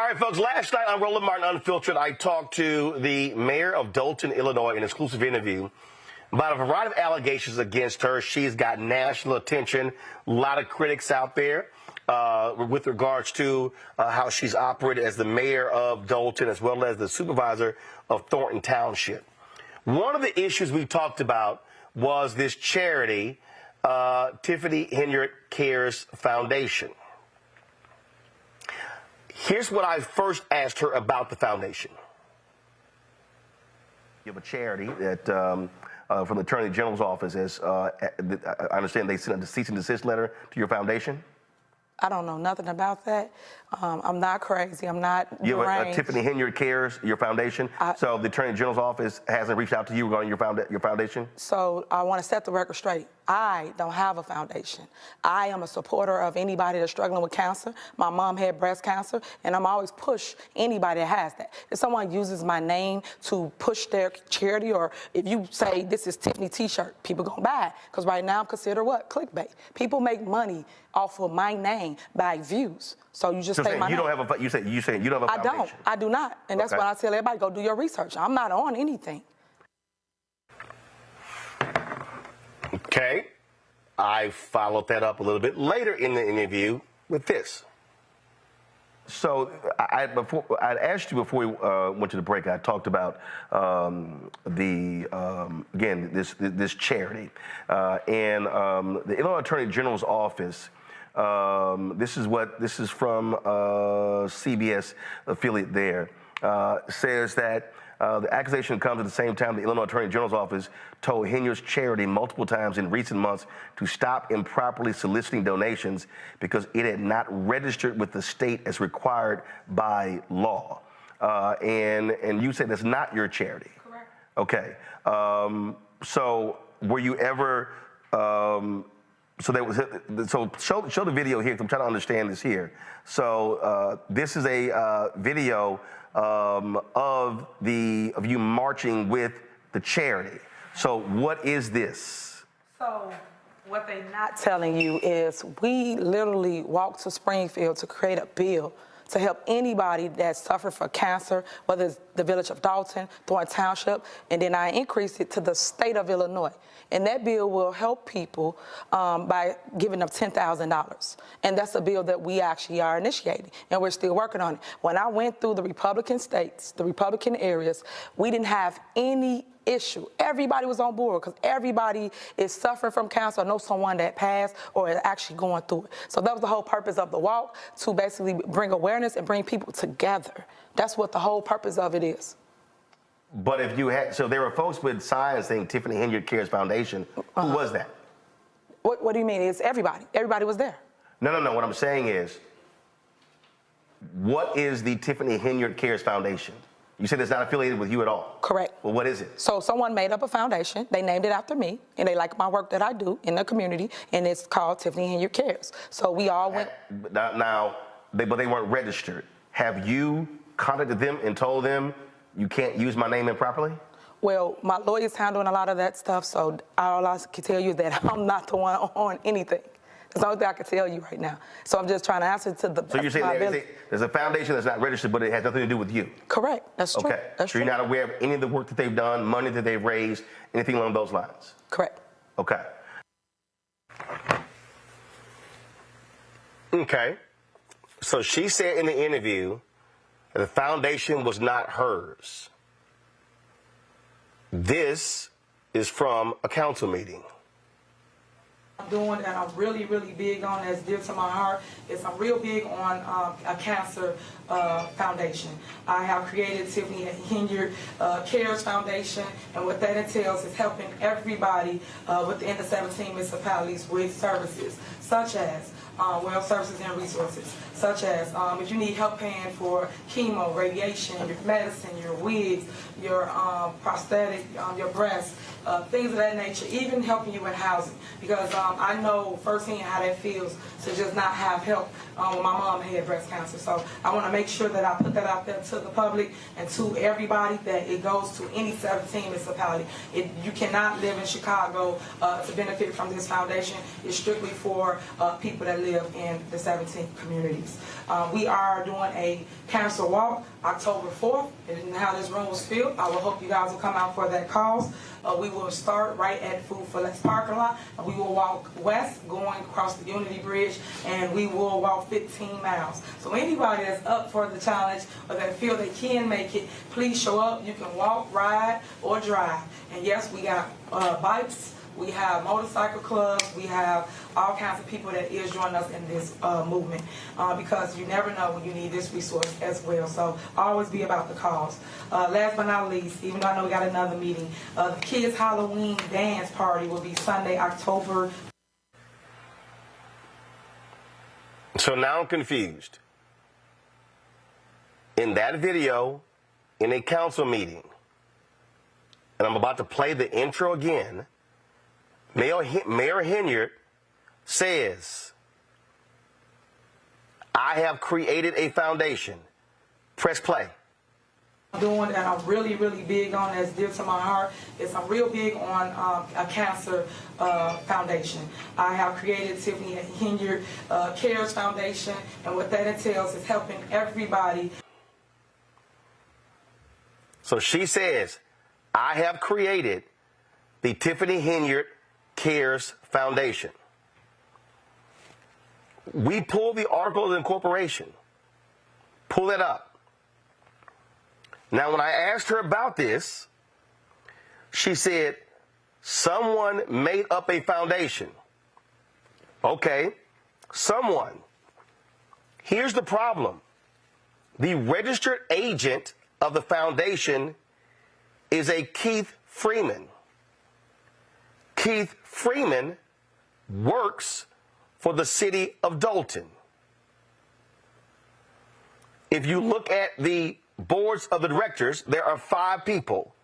All right, folks, last night on Roland Martin Unfiltered, I talked to the mayor of Dolton, Illinois, in an exclusive interview about a variety of allegations against her. She's got national attention, a lot of critics out there with regards to how she's operated as the mayor of Dolton as well as the supervisor of Thornton Township. One of the issues we talked about was this charity, Tiffany Henyard Cares Foundation. Here's what I first asked her about the foundation. You have a charity that, from the Attorney General's office, as I understand they sent a cease and desist letter to your foundation? I don't know nothing about that. I'm not crazy. I'm not You have deranged. a Tiffany Henyard Cares, your foundation. So the Attorney General's office hasn't reached out to you regarding your foundation? So I want to set the record straight. I don't have a foundation. I am a supporter of anybody that's struggling with cancer. My mom had breast cancer, and I'm always push anybody that has that. If someone uses my name to push their charity, or if you say this is Tiffany T-shirt, people gonna buy it. Because right now I'm considered what? Clickbait. People make money off of my name by views. So you just say my name. You say you don't have a foundation. I do not. And that's why I tell everybody, go do your research. I'm not on anything. Okay. I followed that up a little bit later in the interview with this. So I'd asked you before we went to the break. I talked about again this charity and the Illinois Attorney General's office. This is from CBS affiliate there. Says that the accusation comes at the same time the Illinois Attorney General's office told Henyard's charity multiple times in recent months to stop improperly soliciting donations because it had not registered with the state as required by law. And you said that's not your charity. Correct. Okay. So were you ever? So show the video here. 'Cause I'm trying to understand this here. So this is a video of you marching with the charity. So what is this? So what they're not telling you is we literally walked to Springfield to create a bill to help anybody that suffered from cancer, whether it's the village of Dolton, Thornton Township, and then I increased it to the state of Illinois. And that bill will help people by giving them $10,000. And that's a bill that we actually are initiating, and we're still working on it. When I went through the Republican states, the Republican areas, we didn't have any issue. Everybody was on board because everybody is suffering from cancer or know someone that passed or is actually going through it. So that was the whole purpose of the walk, to basically bring awareness and bring people together. That's what the whole purpose of it is. But if you had, so there were folks with signs saying Tiffany Henyard Cares Foundation. Who was that? What do you mean? It's everybody. Everybody was there. No. What I'm saying is, what is the Tiffany Henyard Cares Foundation? You said it's not affiliated with you at all. Correct. Well, what is it? So someone made up a foundation. They named it after me, and they like my work that I do in the community, and it's called Tiffany Henyard Cares. So we all went. But they weren't registered. Have you contacted them and told them you can't use my name improperly? Well, my lawyer's handling a lot of that stuff, so all I can tell you is that I'm not the one on anything. That's the only thing I can tell you right now. So I'm just trying to answer to the. So you're saying there's a foundation that's not registered, but it has nothing to do with you? Correct. That's true. Okay. That's so true. You're not aware of any of the work that they've done, money that they've raised, anything along those lines? Correct. Okay. Okay. So she said in the interview that the foundation was not hers. This is from a council meeting. Doing that I'm really, really big on, that's dear to my heart, is I'm real big on a cancer foundation. I have created Tiffany Henyard Cares Foundation, and what that entails is helping everybody within the 17 municipalities with services, such as well services and resources, such as if you need help paying for chemo, radiation, your medicine, your wigs, your prosthetic, your breasts, things of that nature, even helping you in housing. Because I know firsthand how that feels to just not have help when my mom had breast cancer. So I want to make sure that I put that out there to the public and to everybody, that it goes to any 17 municipality. You cannot live in Chicago to benefit from this foundation. It's strictly for people that live in the 17 communities. We are doing a cancer walk October 4th, and how this room was filled. I will hope you guys will come out for that cause. We will start right at Food for Less parking lot. We will walk west, going across the Unity Bridge, and we will walk 15 miles. So anybody that's up for the challenge or that feel they can make it, please show up. You can walk, ride, or drive. And yes, we got bikes. We have motorcycle clubs. We have all kinds of people that is joining us in this movement, because you never know when you need this resource as well. So always be about the cause. Last but not least, even though I know we got another meeting, the kids' Halloween dance party will be Sunday, October. So now I'm confused. In that video, in a council meeting, and I'm about to play the intro again, Mayor Henyard says, I have created a foundation. Press play. Doing that I'm really, really big on, that's dear to my heart, is I'm real big on a cancer foundation. I have created Tiffany Henyard Cares Foundation, and what that entails is helping everybody. So she says, I have created the Tiffany Henyard Cares Foundation. We pull the article of incorporation. Pull it up. Now, when I asked her about this, she said, someone made up a foundation. Okay, someone. Here's the problem. The registered agent of the foundation is a Keith Freeman. Keith Freeman works for the city of Dolton. If you look at the boards of the directors, there are 5 people.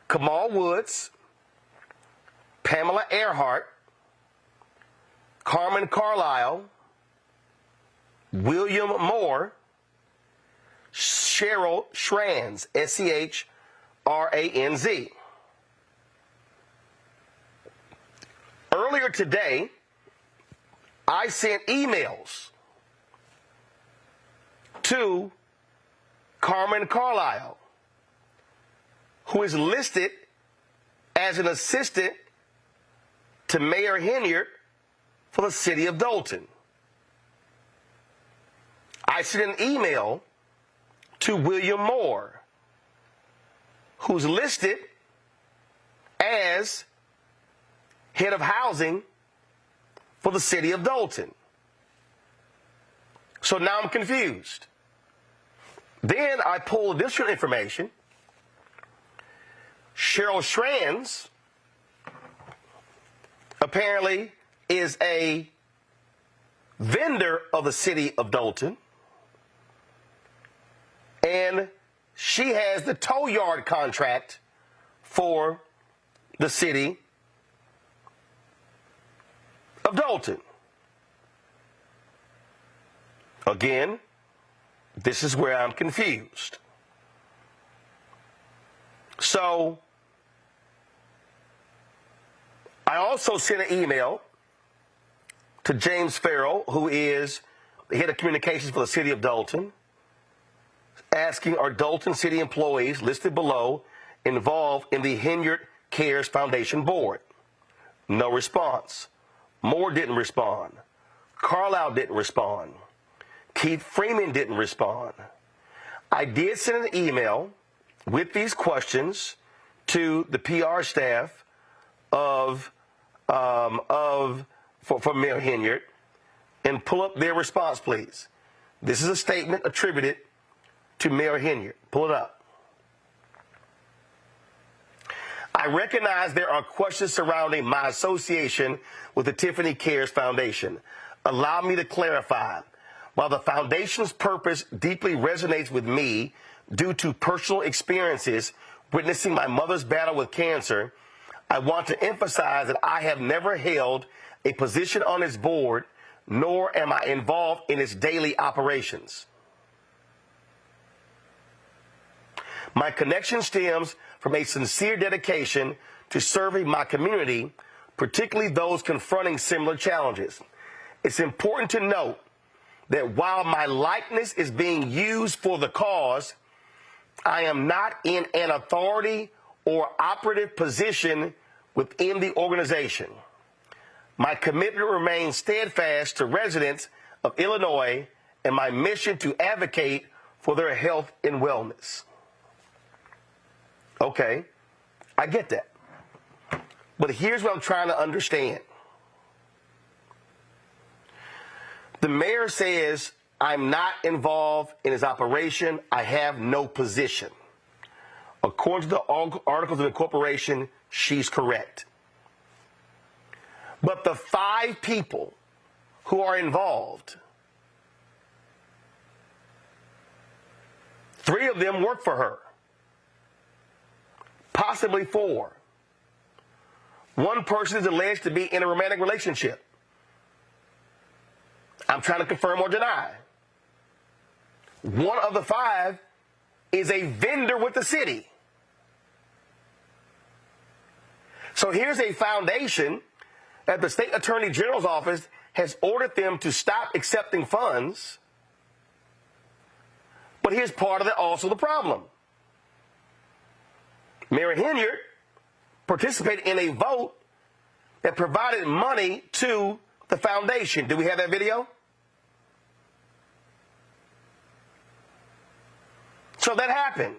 Kamal Woods, Pamela Earhart, Carmen Carlisle, William Moore, Cheryl Schranz, S-C-H-R-A-N-Z. Earlier today, I sent emails to Carmen Carlisle, who is listed as an assistant to Mayor Henyard for the city of Dolton. I sent an email to William Moore, who's listed as head of housing for the city of Dolton. So now I'm confused. Then I pulled additional information. Cheryl Schranz apparently is a vendor of the city of Dolton, and she has the tow yard contract for the city of Dolton. Again, this is where I'm confused. So, I also sent an email to James Farrell, who is the head of communications for the city of Dolton, asking, are Dolton city employees listed below involved in the Henyard Cares Foundation board? No response. Moore didn't respond. Carlisle didn't respond. Keith Freeman didn't respond. I did send an email with these questions to the PR staff for Mayor Henyard, and pull up their response, please. This is a statement attributed to Mayor Henyard. Pull it up. I recognize there are questions surrounding my association with the Tiffany Cares Foundation. Allow me to clarify. While the foundation's purpose deeply resonates with me due to personal experiences witnessing my mother's battle with cancer, I want to emphasize that I have never held a position on its board, nor am I involved in its daily operations. My connection stems from a sincere dedication to serving my community, particularly those confronting similar challenges. It's important to note that while my likeness is being used for the cause, I am not in an authority or operative position within the organization. My commitment remains steadfast to residents of Illinois and my mission to advocate for their health and wellness. Okay, I get that. But here's what I'm trying to understand. The mayor says, I'm not involved in his operation. I have no position. According to the Articles of Incorporation, she's correct. But the 5 people who are involved, 3 of them work for her, possibly 4. One person is alleged to be in a romantic relationship. I'm trying to confirm or deny. One of the 5 is a vendor with the city. So here's a foundation that the state attorney general's office has ordered them to stop accepting funds. But here's part of also the problem. Mayor Henyard participated in a vote that provided money to the foundation. Do we have that video? So that happened.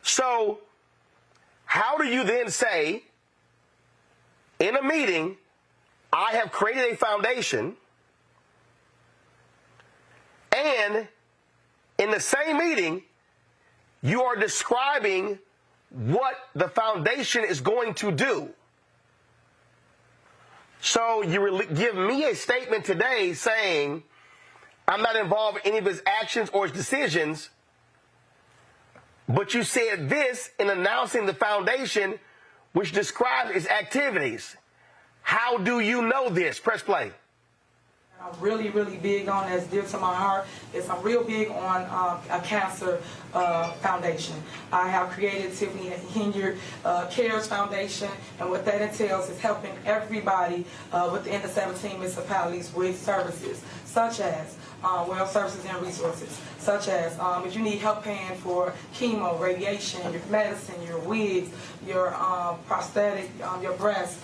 So how do you then say in a meeting, I have created a foundation, and in the same meeting, you are describing what the foundation is going to do? So you give me a statement today saying I'm not involved in any of his actions or his decisions, but you said this in announcing the foundation, which describes its activities. How do you know this? Press play. I'm really, really big on, that's dear to my heart, is I'm real big on a cancer foundation. I have created Tiffany Henyard Cares Foundation, and what that entails is helping everybody within the 17 municipalities with services, such as well services and resources, such as if you need help paying for chemo, radiation, your medicine, your wigs, your prosthetic, your breasts,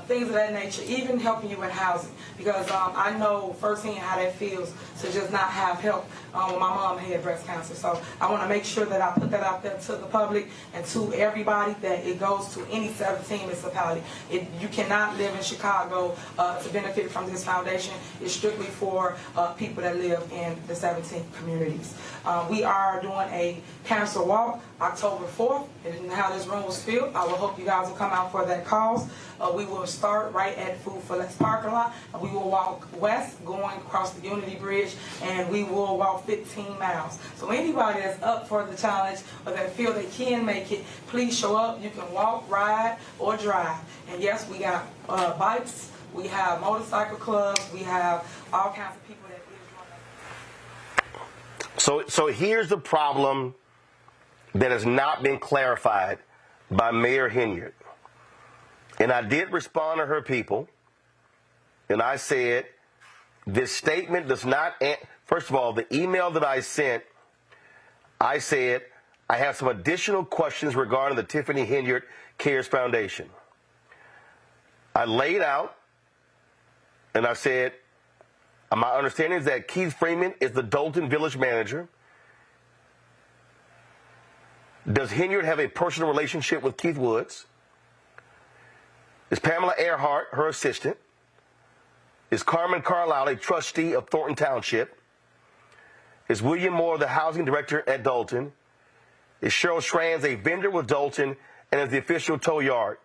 things of that nature, even helping you in housing. Because I know firsthand how that feels to just not have help when my mom had breast cancer. So I want to make sure that I put that out there to the public and to everybody, that it goes to any 17 municipality. You cannot live in Chicago to benefit from this foundation. It's strictly for people that live in the 17 communities. We are doing a cancer walk October 4th, and how this room was filled. I will hope you guys will come out for that cause. We will start right at Food for Less parking lot, and we will walk west going across the Unity Bridge, and we will walk 15 miles. So anybody that's up for the challenge or that feel they can make it, please show up. You can walk, ride, or drive. And yes, we got bikes, we have motorcycle clubs, we have all kinds of people that is running. So here's the problem that has not been clarified by Mayor Henyard. And I did respond to her people, and I said, this statement does not, first of all, the email that I sent, I said, I have some additional questions regarding the Tiffany Henyard Cares Foundation. I laid out, and I said, my understanding is that Keith Freeman is the Dolton Village manager. Does Henyard have a personal relationship with Keith Woods? Is Pamela Earhart her assistant? Is Carmen Carlisle a trustee of Thornton Township? Is William Moore the housing director at Dolton? Is Cheryl Schranz a vendor with Dolton and is the official tow yard?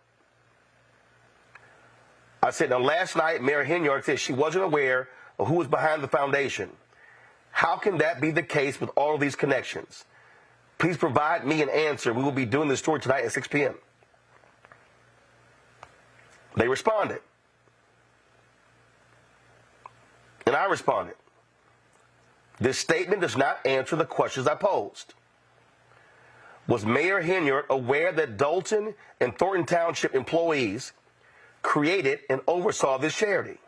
I said, now last night, Mayor Henyard said she wasn't aware of who was behind the foundation. How can that be the case with all of these connections? Please provide me an answer. We will be doing this story tonight at 6 p.m. They responded. And I responded. This statement does not answer the questions I posed. Was Mayor Henyard aware that Dolton and Thornton Township employees created and oversaw this charity?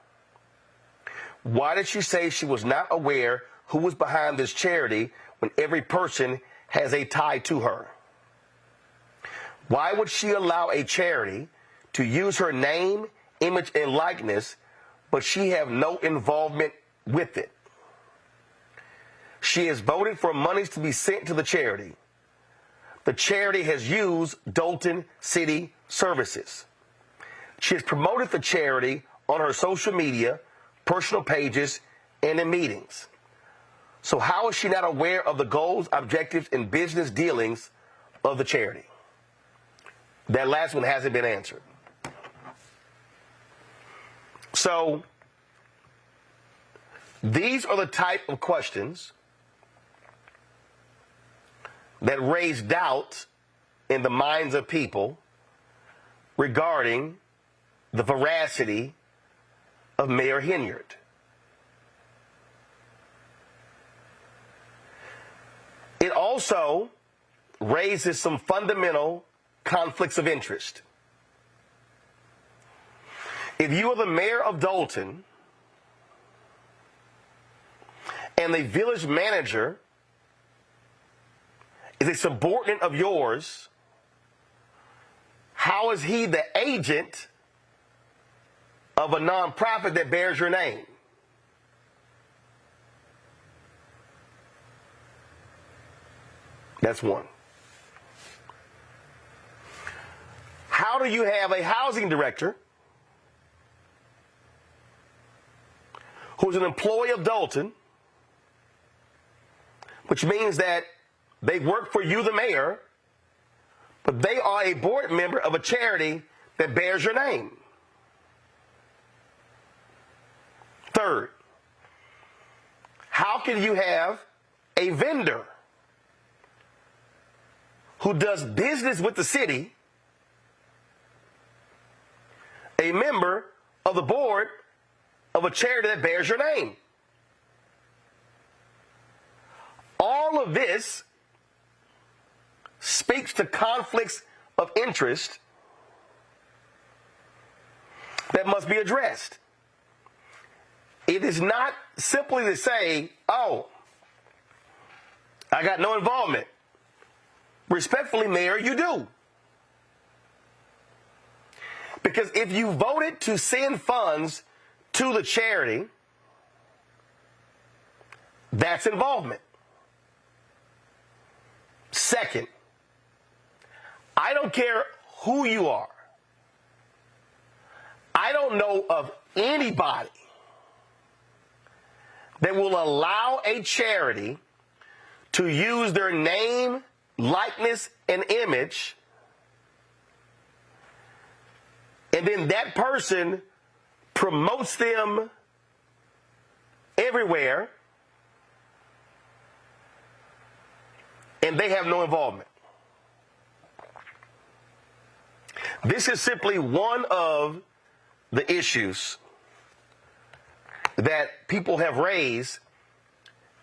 Why did she say she was not aware who was behind this charity when every person has a tie to her? Why would she allow a charity to use her name, image, and likeness, but she have no involvement with it? She has voted for monies to be sent to the charity. The charity has used Dolton City Services. She has promoted the charity on her social media, personal pages, and in meetings. So how is she not aware of the goals, objectives, and business dealings of the charity? That last one hasn't been answered. So these are the type of questions that raise doubt in the minds of people regarding the veracity of Mayor Henyard. It also raises some fundamental conflicts of interest. If you are the mayor of Dolton and the village manager is a subordinate of yours, how is he the agent of a nonprofit that bears your name? That's one. How do you have a housing director who's an employee of Dolton, which means that they work for you, the mayor, but they are a board member of a charity that bears your name? Third, how can you have a vendor who does business with the city, a member of the board of a charity that bears your name? All of this speaks to conflicts of interest that must be addressed. It is not simply to say, oh, I got no involvement. Respectfully, Mayor, you do. Because if you voted to send funds to the charity, that's involvement. Second, I don't care who you are. I don't know of anybody that will allow a charity to use their name, likeness, and image, and then that person promotes them everywhere, and they have no involvement. This is simply one of the issues that people have raised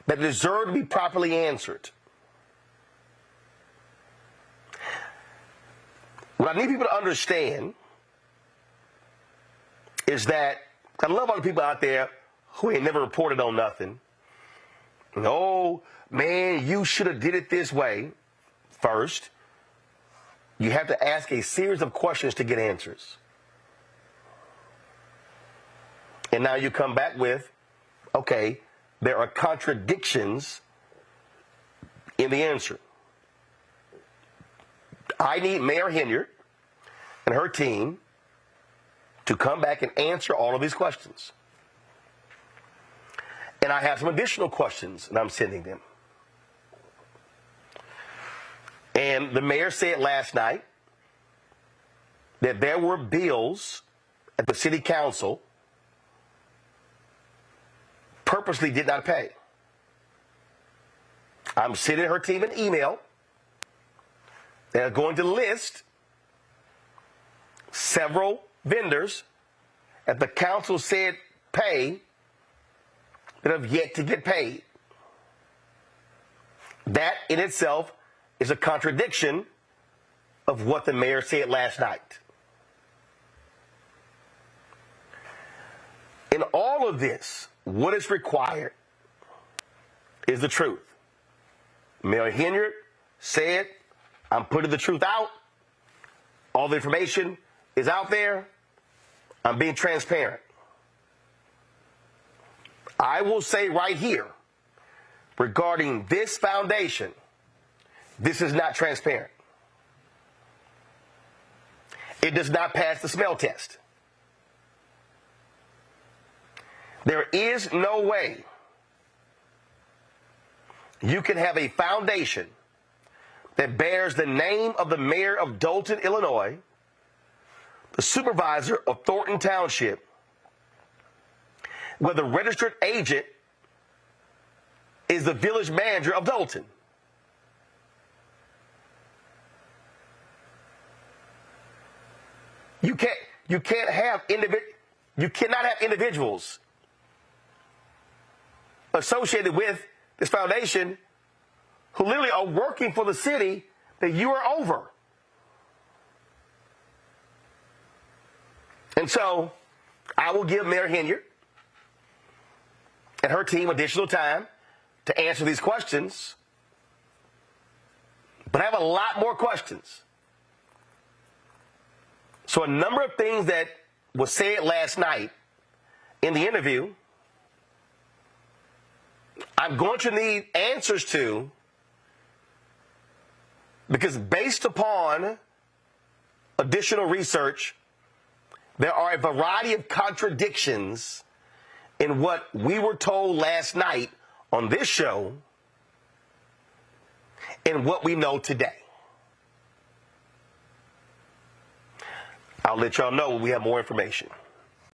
that deserve to be properly answered. What I need people to understand is that I love all the people out there who ain't never reported on nothing. Oh, man, you should have did it this way. First, you have to ask a series of questions to get answers. And now you come back with, okay, there are contradictions in the answer. I need Mayor Henyard and her team to come back and answer all of these questions. And I have some additional questions, and I'm sending them. And the mayor said last night that there were bills at the city council purposely did not pay. I'm sending her team an email. They're going to list several vendors that the council said pay that have yet to get paid. That in itself is a contradiction of what the mayor said last night. In all of this, what is required is the truth. Mayor Henyard said, I'm putting the truth out. All the information is out there. I'm being transparent. I will say right here, regarding this foundation, this is not transparent. It does not pass the smell test. There is no way you can have a foundation that bears the name of the mayor of Dolton, Illinois, the supervisor of Thornton Township, where the registered agent is the village manager of Dolton. You cannot have individuals associated with this foundation who literally are working for the city that you are over. And so I will give Mayor Henyard and her team additional time to answer these questions. But I have a lot more questions. So a number of things that was said last night in the interview, I'm going to need answers to, because based upon additional research, there are a variety of contradictions in what we were told last night on this show and what we know today. I'll let y'all know when we have more information.